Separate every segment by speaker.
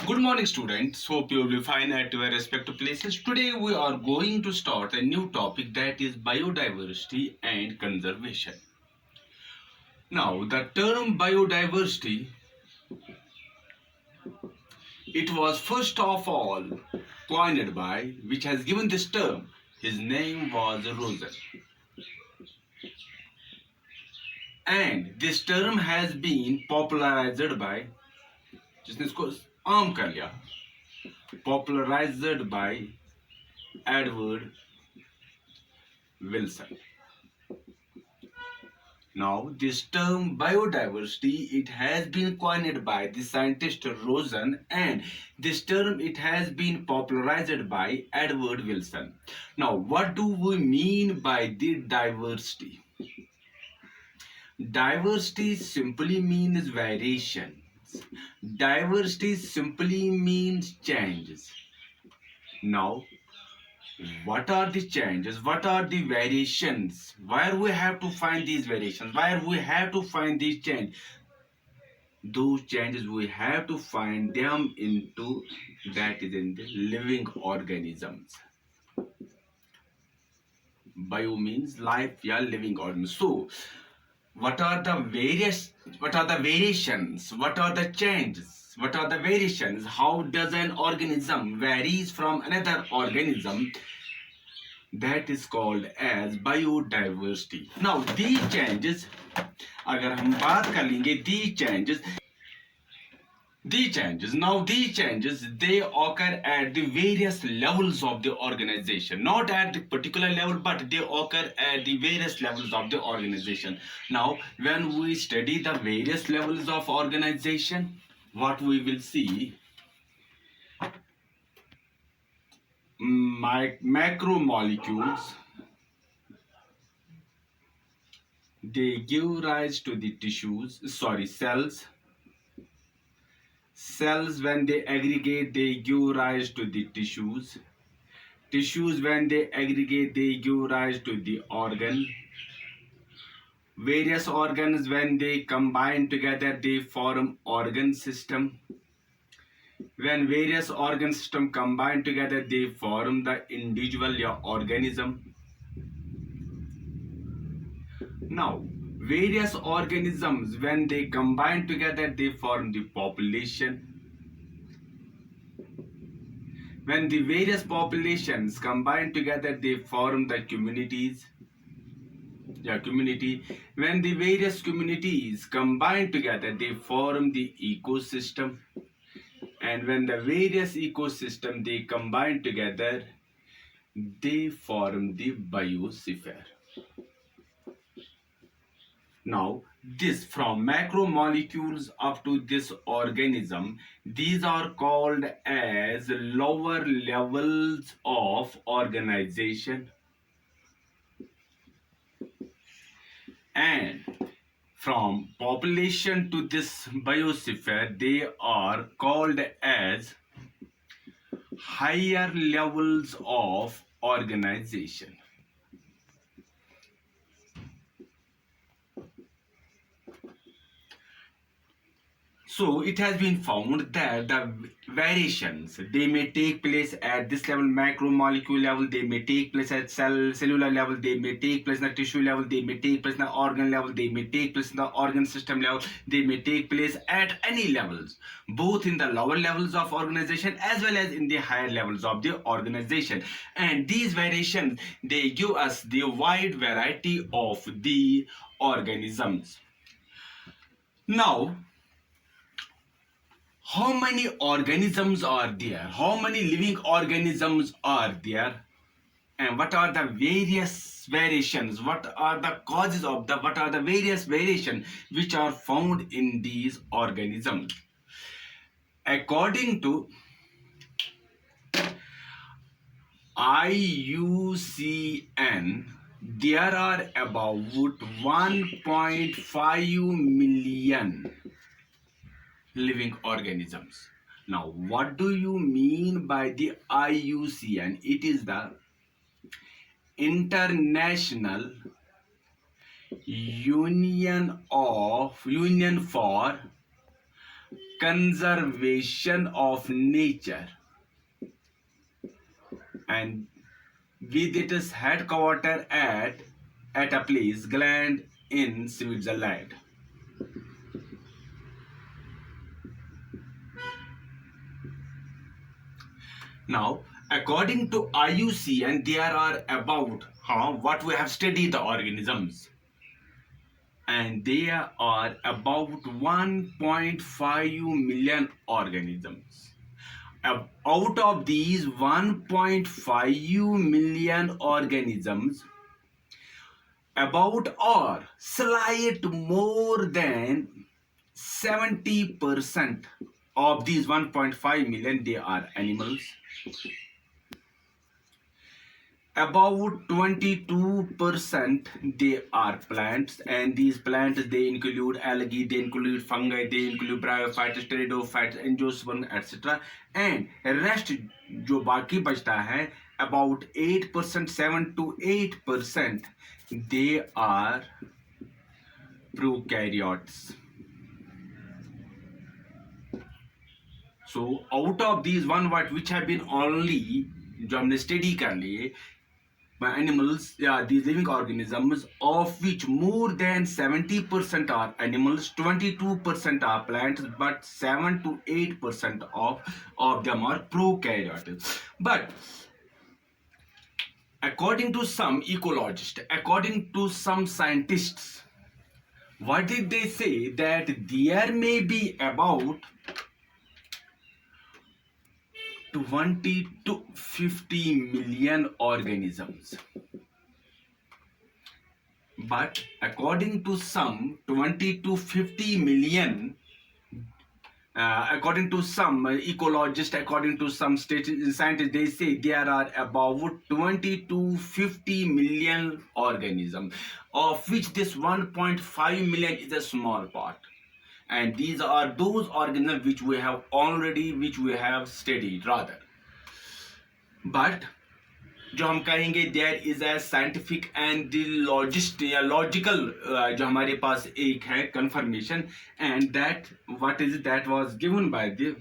Speaker 1: Good morning, students. Hope you will be fine at your respective places. Today, we are going to start a new topic, that is biodiversity and conservation. Now, the term biodiversity, it was first of all coined by, which has given this term. His name was Rosen, and this term has been popularized by, जिसने इसको आम कर लिया, popularized by Edward Wilson. Now, this term biodiversity, it has been coined by the scientist Rosen, and this term, it has been popularized by Edward Wilson. Now, what do we mean by the diversity? Diversity simply means variations. Diversity simply means changes. Now, what are the changes, what are the variations, where we have to find these variations, where we have to find these changes? Those changes, we have to find them into, that is in the living organisms. Bio means life, yeah, living organisms. So what are the variations, what are the changes, what are the variations, how does an organism varies from another organism? That is called as biodiversity. Now these changes, अगर हम बात कर लेंगे these changes, they occur at the various levels of the organization, not at the particular level, but they occur at the various levels of the organization. Now when we study the various levels of organization, what we will see, macromolecules, they give rise to the cells when they aggregate, they give rise to the tissues when they aggregate, they give rise to the various organs when they combine together, they form organ system. When various organ system combine together, they form the individual organism. Now, various organisms, when they combine together, they form the population. When the various populations combine together, they form the community. When the various communities combine together, they form the ecosystem. And when the various ecosystem, they combine together, they form the biosphere. Now, this from macromolecules up to this organism, these are called as lower levels of organization. And from population to this biosphere, they are called as higher levels of organization. So it has been found that the variations, they may take place at this level, macromolecule level, they may take place at cellular level, they may take place in the tissue level, they may take place in the organ level, they may take place in the organ system level, they may take place at any levels, both in the lower levels of organization as well as in the higher levels of the organization. And these variations, they give us the wide variety of the organisms. Now, how many organisms are there? How many living organisms are there? And what are the various variations? What are the causes of the, what are the various variations which are found in these organisms? According to IUCN, there are about 1.5 million living organisms. Now, what do you mean by the IUCN? It is the International Union for conservation of nature, and with its headquarters at a place Gland in Switzerland. Now, according to IUCN, there are about what we have studied the organisms, and there are about 1.5 million organisms. Out of these 1.5 million organisms, about or slight more than 70% of these 1.5 million, they are animals. About 22% they are plants, and these plants they include algae, they include fungi, they include bryophytes, pteridophytes, angiosperm, etc. And rest जो बाकी बचता है about 8%, 7 to 8%, they are prokaryotes. So out of these one what which have been only जो हमने study कर लिए animals, these living organisms, of which more than 70% are animals, 22% are plants, but 7 to 8% of them are prokaryotes. But according to some ecologists, according to some scientists, what did they say? That there may be about 20 to 50 million organisms. But according to some 20 to 50 million, according to some ecologists, according to some scientists, they say there are about 20 to 50 million organisms, of which this 1.5 million is a small part. And these are those organisms which we have studied rather. But जो हम कहेंगे there is a scientific and the logical जो हमारे पास एक है confirmation, and that what is it that was given by the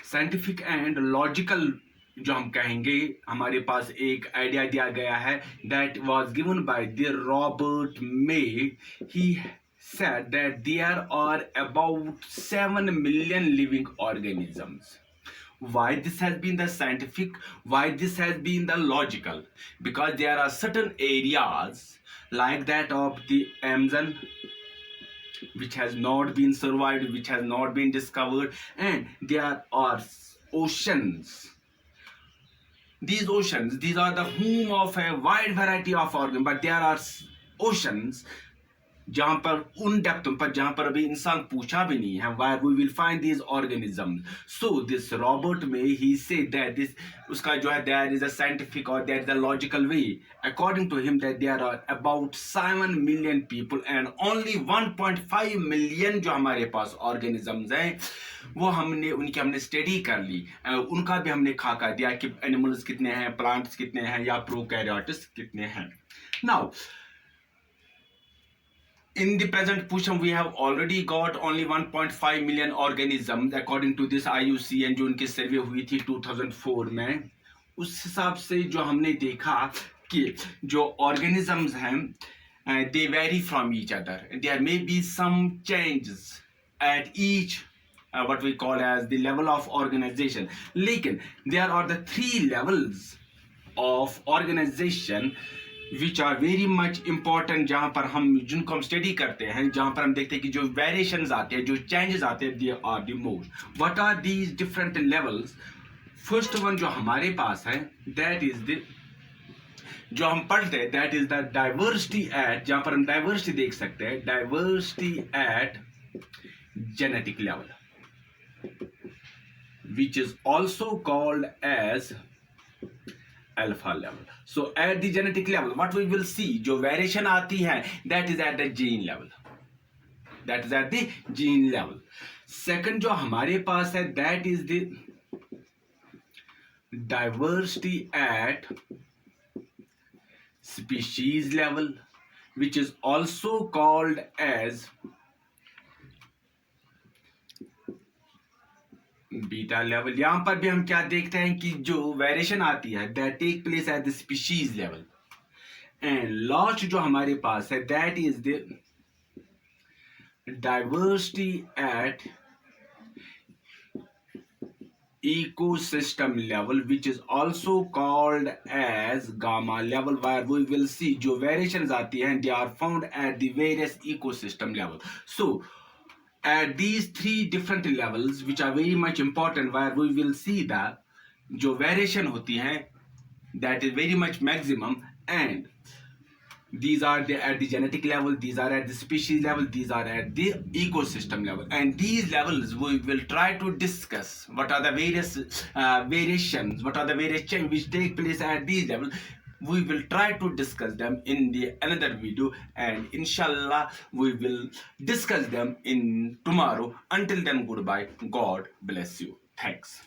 Speaker 1: scientific and logical जो हम कहेंगे हमारे पास एक आइडिया दिया गया है, that was given by the Robert May. He said that there are about 7 million living organisms. Why this has been the scientific, why this has been the logical? Because there are certain areas like that of the Amazon which has not been survived, which has not been discovered, and there are oceans. These oceans, these are the home of a wide variety of organisms, but there are oceans जहां पर उन depth पर जहां पर अभी इंसान पूछा भी नहीं है, where we will find these organisms. So this Robert May, he said that this उसका जो है there is a scientific or there is a logical way. According to him that there are about 7 million people and only 1.5 million जो हमारे पास organisms हैं, वो हमने study कर ली, उनका भी हमने खाका दिया कि एनिमल्स कितने हैं, प्लांट्स कितने हैं, या प्रोकैरियोट्स कितने हैं. Now in the present position we have already got only 1.5 million organisms according to this IUCN जो उनकी सर्वे हुई थी 2004 में. उस हिसाब से जो हमने देखा कि जो organisms हैं they vary from each other. There may be some changes at each what we call as the level of organization. लेकिन there are the 3 levels of organization which are very much important, जहां पर हम जिनको हम study करते हैं, जहां पर हम देखते हैं कि जो वेरिएशंस आते हैं, जो चेंजेस आते हैं, they are the most. What are these different levels? First one जो हमारे पास है, that is the जो हम पढ़ते हैं, that is the diversity at, जहां पर हम डाइवर्सिटी देख सकते हैं, diversity at genetic level, which is also called as alpha level. So at the genetic level what we will see जो variation आती है, that is at the gene level, that is at the gene level. Second जो हमारे पास है, that is the diversity at species level, which is also called as beta level, यहाँ पर भी हम क्या देखते हैं कि जो वेरिएशन आती है that take place at the species level, and last जो हमारे पास है that is the diversity at ecosystem level, which is also called as gamma level, where we will see जो variations आती हैं they are found at the various ecosystem level. So at these three different levels which are very much important, where we will see that जो variation होती हैं that is very much maximum, and these are at the genetic level, these are at the species level, these are at the ecosystem level, and these levels we will try to discuss what are the various variations, what are the various changes which take place at these levels. We will try to discuss them in the another video, and inshallah we will discuss them in tomorrow. Until then, goodbye, God bless you, thanks.